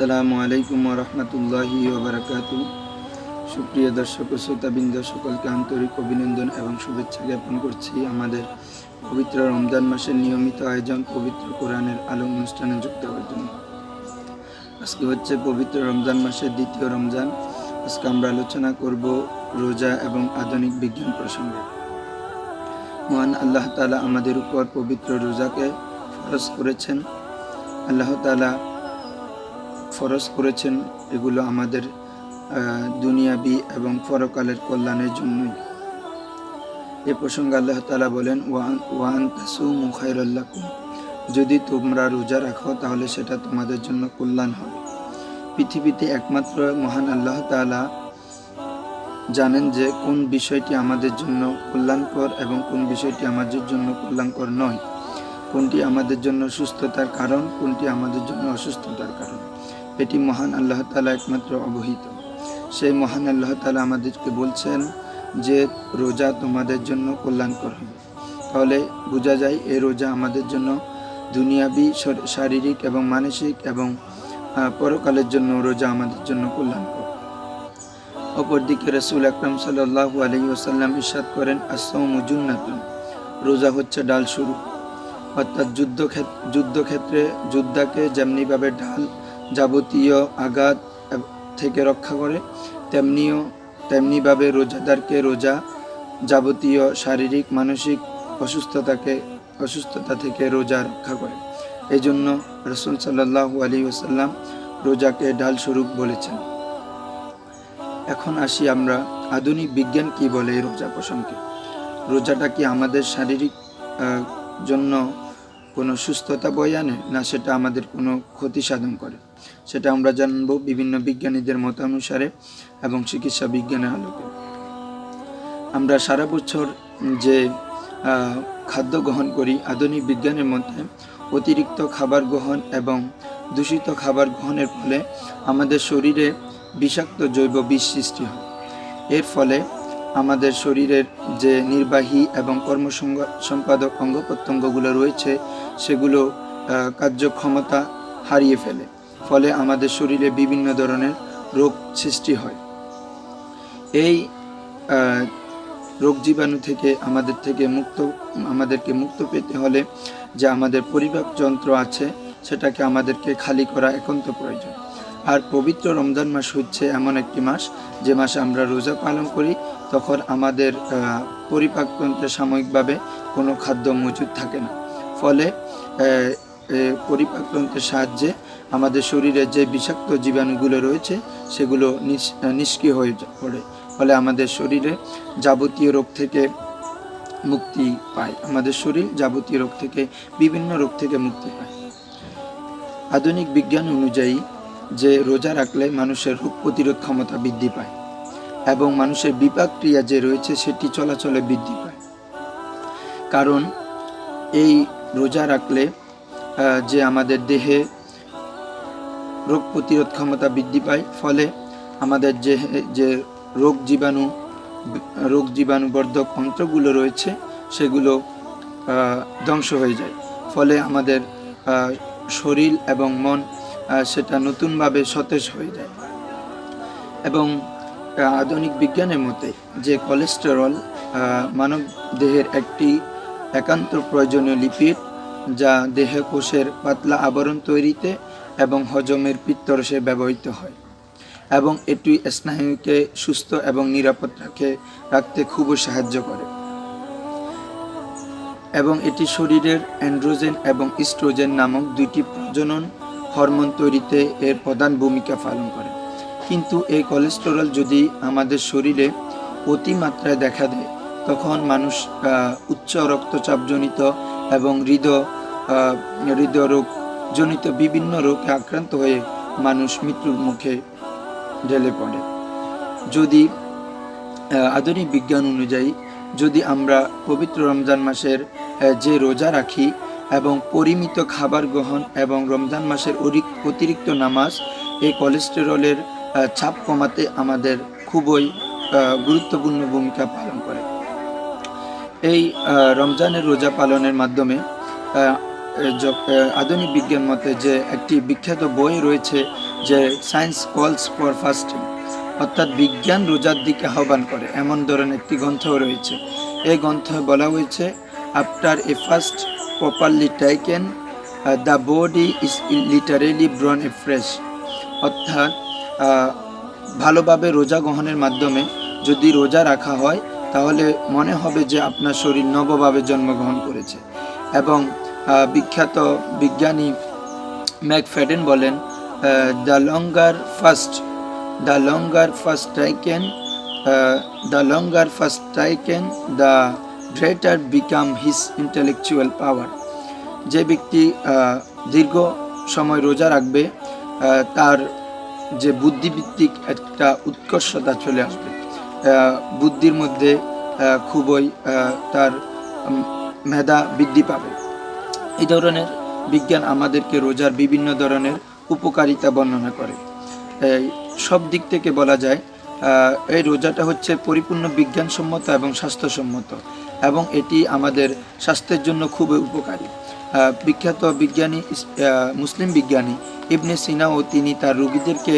আসসালামু আলাইকুম ওয়া রাহমাতুল্লাহি ওয়া বারাকাতুহু। সুপ্রিয় দর্শক ও শ্রোতাবৃন্দ, সকলকে আন্তরিক অভিনন্দন এবং শুভেচ্ছা জ্ঞাপন করছি আমাদের পবিত্র রমজান মাসের নিয়মিত আয়োজন পবিত্র কোরআনের আলো অনুষ্ঠানে যুক্ত হওয়ার জন্য। আজকে হচ্ছে পবিত্র রমজান মাসের দ্বিতীয় রমজান। আজকে আমরা আলোচনা করব রোজা এবং আধুনিক বিজ্ঞান প্রসঙ্গে। মহান আল্লাহ তাআলা আমাদের উপর পবিত্র রোজাকে ফরজ করেছেন। আল্লাহ তাআলা ফরজ করেছেন এগুলো আমাদের দুনিয়াবি এবং পরকালের কল্যাণের জন্যই। এ প্রসঙ্গে আল্লাহ তাআলা বলেন, ওয়া আন তাসুমু খায়রুল লাকুম, যদি তোমরা রোজা রাখো তাহলে সেটা তোমাদের জন্য কল্যাণ হবে। পৃথিবীতে একমাত্র মহান আল্লাহ তাআলা জানেন যে কোন বিষয়টি আমাদের জন্য কল্যাণকর এবং কোন বিষয়টি আমাদের জন্য কল্যাণকর নয়, কোনটি আমাদের জন্য সুস্থতার কারণ, কোনটি আমাদের জন্য অসুস্থতার কারণ। এটি মহান আল্লাহ তাআলা একমাত্র অবহিত। সেই মহান আল্লাহ তাআলা আমাদেরকে বলছেন যে রোজা তোমাদের জন্য কল্যাণকর হবে। তাহলে বোঝা যায় এই রোজা আমাদের জন্য দুনিয়াবি, শারীরিক এবং মানসিক এবং পরকালের জন্য রোজা আমাদের জন্য কল্যাণকর। অপরদিকে রাসূল আকরাম সাল্লাল্লাহু আলাইহি ওয়াসাল্লাম ইরশাদ করেন, আস-সাওমু জুন্নাতুন, রোজা হচ্ছে ডাল শুরু। অর্থাৎ যুদ্ধক্ষেত্রে যোদ্ধাকে যেমনিভাবে ঢাল যাবতীয় আঘাত থেকে রক্ষা করে, তেমনিভাবে রোজাদারকে রোজা যাবতীয় শারীরিক মানসিক অসুস্থতা থেকে রোজা রক্ষা করে। এই জন্য রাসূল সাল্লাল্লাহু আলাইহি ওয়াসাল্লাম রোজাকে ঢাল স্বরূপ বলেছেন। এখন আসি আমরা আধুনিক বিজ্ঞান কি বলে এই রোজা প্রসঙ্গে। রোজাটা কি আমাদের শারীরিক জন্য কোনো সুস্থতা বয়ে আনে, না সেটা আমাদের কোনো ক্ষতি সাধন করে? সেটা আমরা জানবো বিভিন্ন বিজ্ঞানীদের মতানুসারে এবং চিকিৎসা বিজ্ঞানের আলোকে। আমরা সারা বছর যে খাদ্য গ্রহণ করি, আধুনিক বিজ্ঞানের মধ্যে অতিরিক্ত খাবার গ্রহণ এবং দূষিত খাবার গ্রহণের ফলে আমাদের শরীরে বিষাক্ত জৈব বিষ সৃষ্টি হয়। এর ফলে আমাদের শরীরের যে নির্বাহী এবং কর্মসম্পাদক অঙ্গ প্রত্যঙ্গগুলো রয়েছে সেগুলো কার্যক্ষমতা হারিয়ে ফেলে। ফলে আমাদের শরীরে বিভিন্ন ধরনের রোগ সৃষ্টি হয়। এই রোগ জীবাণু থেকে আমাদেরকে মুক্ত পেতে হলে যে আমাদের পরিপাক যন্ত্র আছে সেটাকে আমাদেরকে খালি করা একান্ত প্রয়োজন। আর পবিত্র রমজান মাস হচ্ছে এমন একটি মাস যে মাসে আমরা রোজা পালন করি, তখন আমাদের পরিপাকতন্ত্রে সাময়িকভাবে কোনো খাদ্য মজুদ থাকে না। ফলে পরিপাকতন্ত্রের সাহায্যে আমাদের শরীরে যে বিষাক্ত জীবাণুগুলো রয়েছে সেগুলো নিষ্ক্রিয় হয়ে পড়ে। ফলে আমাদের শরীরে যাবতীয় রোগ থেকে মুক্তি পায়, আমাদের শরীর যাবতীয় রোগ থেকে বিভিন্ন রোগ থেকে মুক্তি পায়। আধুনিক বিজ্ঞান অনুযায়ী যে রোজা রাখলে মানুষের রোগ প্রতিরোধ ক্ষমতা বৃদ্ধি পায় এবং মানুষের বিপাক ক্রিয়া যে রয়েছে সেটি চলাচলে বৃদ্ধি পায়। কারণ এই রোজা রাখলে যে আমাদের দেহে রোগ প্রতিরোধ ক্ষমতা বৃদ্ধি পায়, ফলে আমাদের যে রোগ জীবাণুবর্ধক অন্ত্রগুলো রয়েছে সেগুলো ধ্বংস হয়ে যায়। ফলে আমাদের শরীর এবং মন সেটা নতুনভাবে সতেজ হয়ে যায়। এবং আধুনিক বিজ্ঞানের মতে যে কোলেস্টেরল মানব দেহের একটি একান্ত প্রয়োজনীয় লিপিড, যা দেহ কোষের পাতলা আবরণ তৈরিতে এবং হজমের পিত্তরসে ব্যবহৃত হয় এবং এটি স্নায়ুকে সুস্থ এবং নিরাপদ রাখতে খুবই সাহায্য করে এবং এটি শরীরের অ্যান্ড্রোজেন এবং ইস্ট্রোজেন নামক দুইটি প্রজনন হরমোন তৈরিতে এর প্রধান ভূমিকা পালন করে। কিন্তু এই কোলেস্টেরল যদি আমাদের শরীরে অতিমাত্রায় দেখা দেয়, তখন মানুষ উচ্চ রক্তচাপজনিত এবং হৃদরোগ জনিত বিভিন্ন রোগে আক্রান্ত হয়ে মানুষ মৃত্যুর মুখে ঢলে পড়ে। যদি আধুনিক বিজ্ঞান অনুযায়ী যদি আমরা পবিত্র রমজান মাসের যে রোজা রাখি এবং পরিমিত খাবার গ্রহণ এবং রমজান মাসের অতিরিক্ত নামাজ এই কোলেস্টেরলের চাপ কমাতে আমাদের খুবই গুরুত্বপূর্ণ ভূমিকা পালন করে। এই রমজানের রোজা পালনের মাধ্যমে আধুনিক বিজ্ঞান মতে যে একটি বিখ্যাত বই রয়েছে যে সায়েন্স কলস ফর ফাস্টিং, অর্থাৎ বিজ্ঞান রোজার দিকে আহ্বান করে, এমন ধরনের একটি গ্রন্থও রয়েছে। এই গ্রন্থে বলা হয়েছে after a fast properly taken the body is literally born afresh, অর্থাৎ ভালোভাবে রোজা গ্রহণের মাধ্যমে যদি রোজা রাখা হয় তাহলে মনে হবে যে আপনার শরীর নবভাবে জন্মগ্রহণ করেছে। এবং বিখ্যাত বিজ্ঞানী ম্যাকফ্যাডেন বলেন, the longer fast taken the greater become his intellectual power. যে ব্যক্তি দীর্ঘ সময় রোজা রাখবে তার যে বুদ্ধিভিত্তিক একটা উৎকর্ষতা চলে আসবে, বুদ্ধির মধ্যে খুবই তার মেধা বৃদ্ধি পাবে। এই ধরনের বিজ্ঞান আমাদেরকে রোজার বিভিন্ন ধরনের উপকারিতা বর্ণনা করে। সব দিক থেকে বলা যায় এই রোজাটা হচ্ছে পরিপূর্ণ বিজ্ঞানসম্মত এবং স্বাস্থ্যসম্মত, এবং এটি আমাদের স্বাস্থ্যের জন্য খুবই উপকারী। বিখ্যাত বিজ্ঞানী মুসলিম বিজ্ঞানী ইবনে সিনাও তিনি তার রোগীদেরকে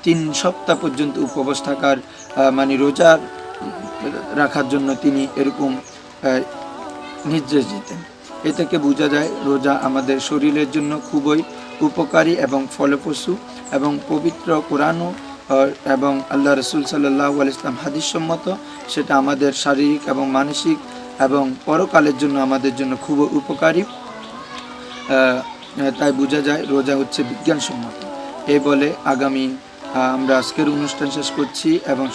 3 সপ্তাহ পর্যন্ত উপবাস থাকার মানে রোজা রাখার জন্য তিনি এরকম নির্দেশ দিতেন। এ থেকে বোঝা যায় রোজা আমাদের শরীরের জন্য খুবই উপকারী এবং ফলপ্রসূ, এবং পবিত্র কোরআনও এবং আল্লাহ রসুল সাল্লাল্লাহু আলাইহি ওয়াসাল্লাম হাদিস সম্মত, সেটা আমাদের শারীরিক এবং মানসিক এবং পরকালের জন্য আমাদের জন্য খুব উপকারী। তাই বোঝা যায় রোজা হচ্ছে বিজ্ঞানসম্মত। এই বলে আমরা আজকের অনুষ্ঠান শেষ করছি এবং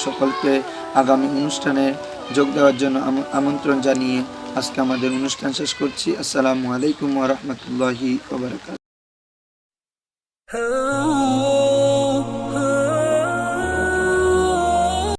সকলকে আগামী অনুষ্ঠানে যোগ দেওয়ার জন্য আমন্ত্রণ জানিয়ে আজকে আমাদের অনুষ্ঠান শেষ করছি। আসসালামু আলাইকুম ওয়া রাহমাতুল্লাহি ওয়া বারাকাতুহু।